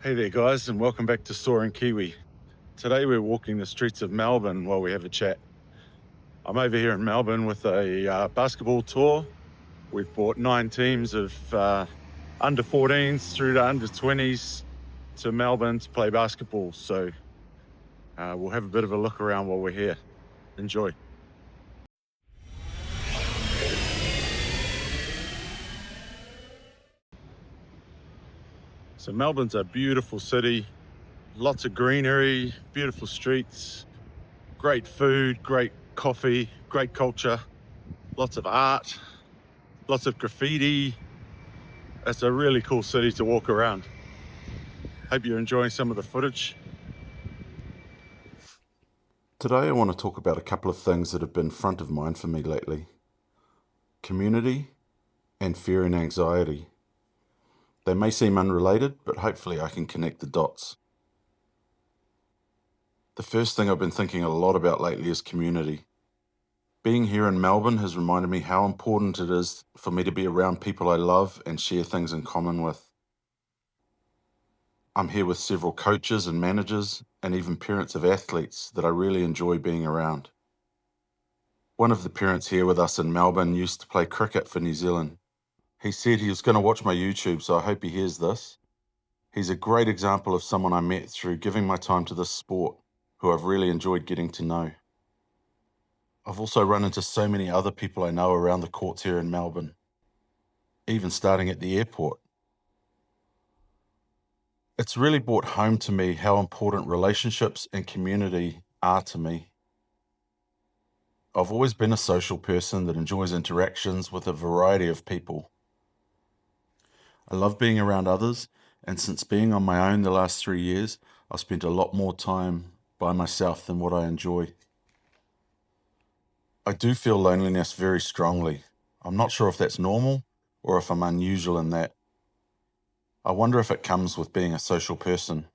Hey there guys, and welcome back to Soaring Kiwi. Today we're walking the streets of Melbourne while we have a chat. I'm over here in Melbourne with a basketball tour. We've brought 9 teams of under 14s through to under 20s to Melbourne to play basketball. So we'll have a bit of a look around while we're here. Enjoy. So Melbourne's a beautiful city, lots of greenery, beautiful streets, great food, great coffee, great culture, lots of art, lots of graffiti. It's a really cool city to walk around. Hope you're enjoying some of the footage. Today I want to talk about a couple of things that have been front of mind for me lately. Community and fear and anxiety. They may seem unrelated, but hopefully I can connect the dots. The first thing I've been thinking a lot about lately is community. Being here in Melbourne has reminded me how important it is for me to be around people I love and share things in common with. I'm here with several coaches and managers and even parents of athletes that I really enjoy being around. One of the parents here with us in Melbourne used to play cricket for New Zealand. He said he was going to watch my YouTube, so I hope he hears this. He's a great example of someone I met through giving my time to this sport, who I've really enjoyed getting to know. I've also run into so many other people I know around the courts here in Melbourne, even starting at the airport. It's really brought home to me how important relationships and community are to me. I've always been a social person that enjoys interactions with a variety of people. I love being around others, and since being on my own the last 3 years, I've spent a lot more time by myself than what I enjoy. I do feel loneliness very strongly. I'm not sure if that's normal or if I'm unusual in that. I wonder if it comes with being a social person.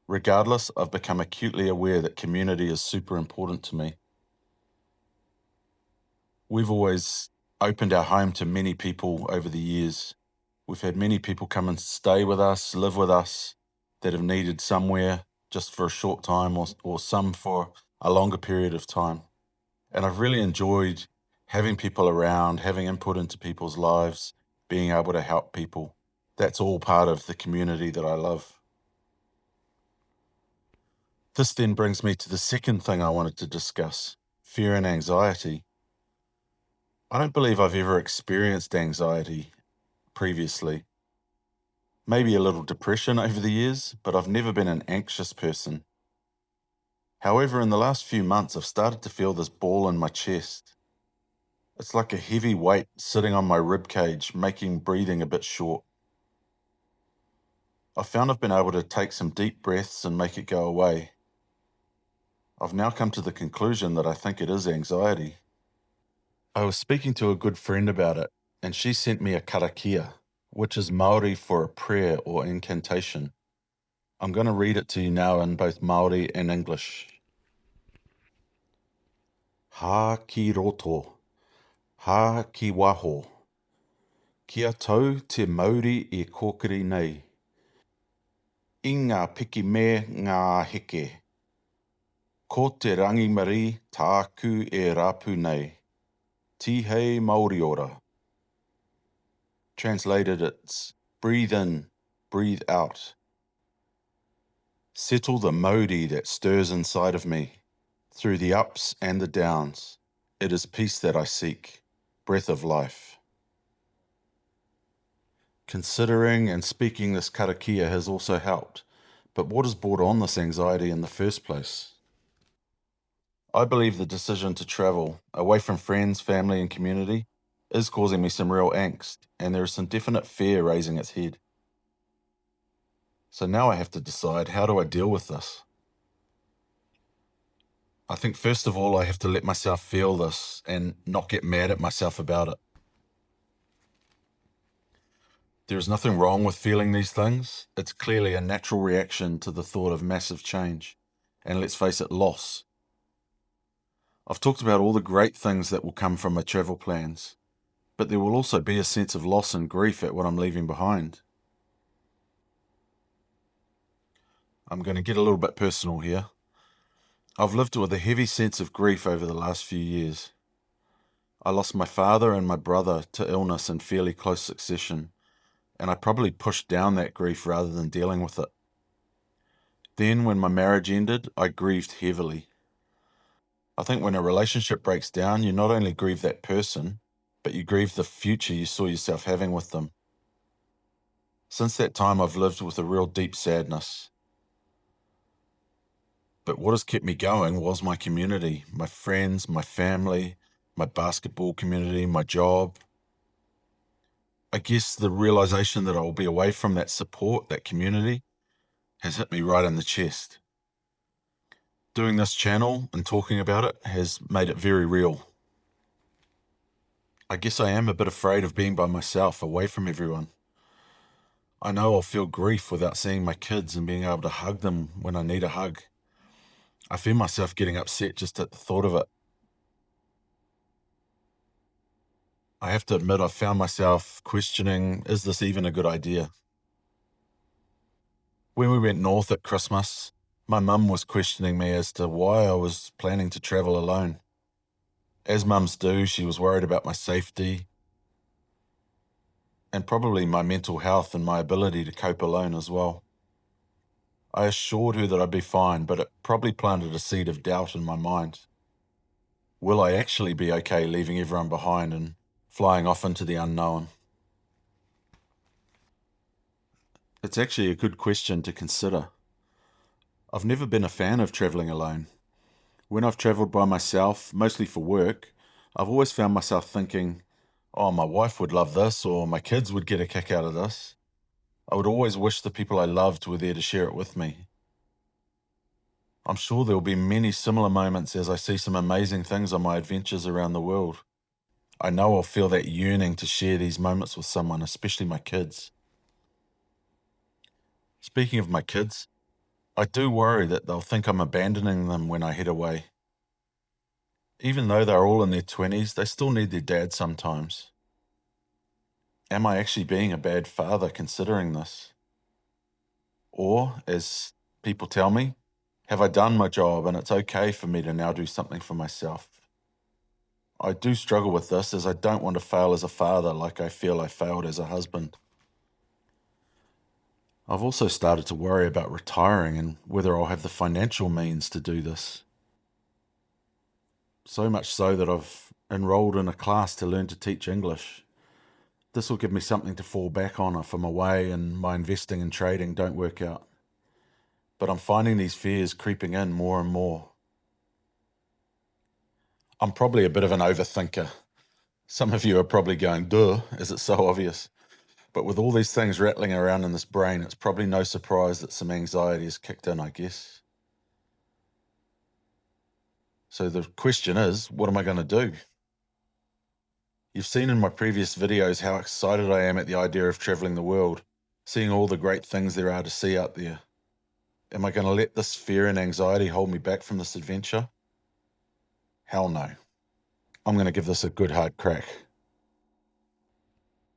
Regardless, I've become acutely aware that community is super important to me. We've always opened our home to many people over the years. We've had many people come and stay with us, live with us, that have needed somewhere just for a short time or some for a longer period of time. And I've really enjoyed having people around, having input into people's lives, being able to help people. That's all part of the community that I love. This then brings me to the second thing I wanted to discuss, fear and anxiety. I don't believe I've ever experienced anxiety previously. Maybe a little depression over the years, but I've never been an anxious person. However, in the last few months, I've started to feel this ball in my chest. It's like a heavy weight sitting on my rib cage, making breathing a bit short. I've found I've been able to take some deep breaths and make it go away. I've now come to the conclusion that I think it is anxiety. I was speaking to a good friend about it, and she sent me a karakia, which is Maori for a prayer or incantation. I'm going to read it to you now in both Maori and English. Ha ki roto, ha ki waho, kia tau te mauri e kōkiri nei. I ngā piki me ngā heke, ko te rangimari tāku e rapu nei. Tihei Maori ora. Translated, it's breathe in, breathe out. Settle the mauri that stirs inside of me. Through the ups and the downs, it is peace that I seek, breath of life. Considering and speaking this karakia has also helped, but what has brought on this anxiety in the first place? I believe the decision to travel away from friends, family, and community is causing me some real angst, and there is some definite fear raising its head. So now I have to decide, how do I deal with this? I think first of all, I have to let myself feel this and not get mad at myself about it. There is nothing wrong with feeling these things. It's clearly a natural reaction to the thought of massive change, and let's face it, loss. I've talked about all the great things that will come from my travel plans, but there will also be a sense of loss and grief at what I'm leaving behind. I'm going to get a little bit personal here. I've lived with a heavy sense of grief over the last few years. I lost my father and my brother to illness in fairly close succession, and I probably pushed down that grief rather than dealing with it. Then, when my marriage ended, I grieved heavily. I think when a relationship breaks down, you not only grieve that person, but you grieve the future you saw yourself having with them. Since that time, I've lived with a real deep sadness. But what has kept me going was my community, my friends, my family, my basketball community, my job. I guess the realization that I'll be away from that support, that community, has hit me right in the chest. Doing this channel and talking about it has made it very real. I guess I am a bit afraid of being by myself, away from everyone. I know I'll feel grief without seeing my kids and being able to hug them when I need a hug. I feel myself getting upset just at the thought of it. I have to admit, I've found myself questioning, is this even a good idea? When we went north at Christmas, my mum was questioning me as to why I was planning to travel alone. As mums do, she was worried about my safety and probably my mental health and my ability to cope alone as well. I assured her that I'd be fine, but it probably planted a seed of doubt in my mind. Will I actually be okay leaving everyone behind and flying off into the unknown? It's actually a good question to consider. I've never been a fan of traveling alone. When I've traveled by myself, mostly for work, I've always found myself thinking, oh, my wife would love this, or my kids would get a kick out of this. I would always wish the people I loved were there to share it with me. I'm sure there will be many similar moments as I see some amazing things on my adventures around the world. I know I'll feel that yearning to share these moments with someone, especially my kids. Speaking of my kids, I do worry that they'll think I'm abandoning them when I head away. Even though they're all in their 20s, they still need their dad sometimes. Am I actually being a bad father considering this? Or, as people tell me, have I done my job and it's okay for me to now do something for myself? I do struggle with this as I don't want to fail as a father like I feel I failed as a husband. I've also started to worry about retiring and whether I'll have the financial means to do this. So much so that I've enrolled in a class to learn to teach English. This will give me something to fall back on if I'm away and my investing and trading don't work out. But I'm finding these fears creeping in more and more. I'm probably a bit of an overthinker. Some of you are probably going, duh, is it so obvious? But with all these things rattling around in this brain, it's probably no surprise that some anxiety has kicked in, I guess. So the question is, what am I going to do? You've seen in my previous videos how excited I am at the idea of traveling the world, seeing all the great things there are to see out there. Am I going to let this fear and anxiety hold me back from this adventure? Hell no. I'm going to give this a good hard crack.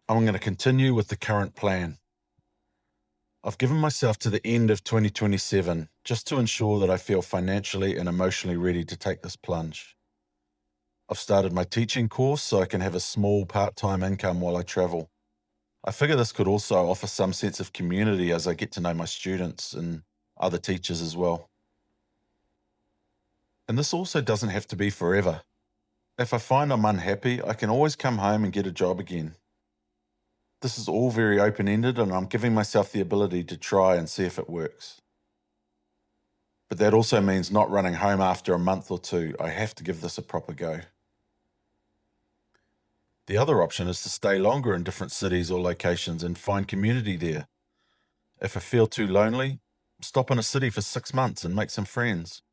I'm going to continue with the current plan. I've given myself to the end of 2027 just to ensure that I feel financially and emotionally ready to take this plunge. I've started my teaching course so I can have a small part-time income while I travel. I figure this could also offer some sense of community as I get to know my students and other teachers as well. And this also doesn't have to be forever. If I find I'm unhappy, I can always come home and get a job again. This is all very open-ended and I'm giving myself the ability to try and see if it works. But that also means not running home after a month or two. I have to give this a proper go. The other option is to stay longer in different cities or locations and find community there. If I feel too lonely, stop in a city for 6 months and make some friends.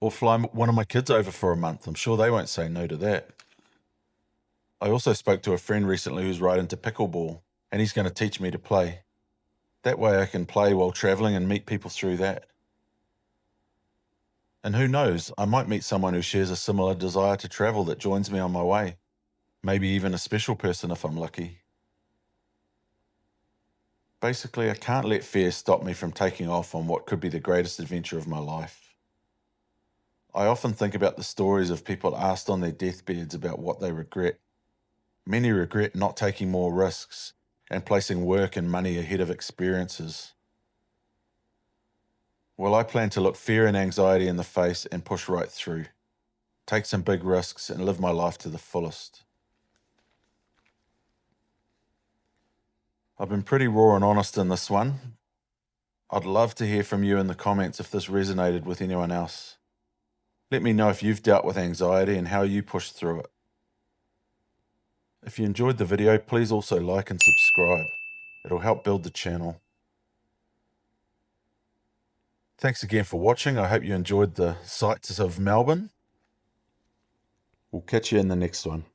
Or fly one of my kids over for a month. I'm sure they won't say no to that. I also spoke to a friend recently who's right into pickleball, and he's going to teach me to play. That way I can play while traveling and meet people through that. And who knows, I might meet someone who shares a similar desire to travel that joins me on my way. Maybe even a special person if I'm lucky. Basically, I can't let fear stop me from taking off on what could be the greatest adventure of my life. I often think about the stories of people asked on their deathbeds about what they regret. Many regret not taking more risks and placing work and money ahead of experiences. Well, I plan to look fear and anxiety in the face and push right through, take some big risks and live my life to the fullest. I've been pretty raw and honest in this one. I'd love to hear from you in the comments if this resonated with anyone else. Let me know if you've dealt with anxiety and how you pushed through it. If you enjoyed the video, please also like and subscribe. It'll help build the channel. Thanks again for watching. I hope you enjoyed the sights of Melbourne. We'll catch you in the next one.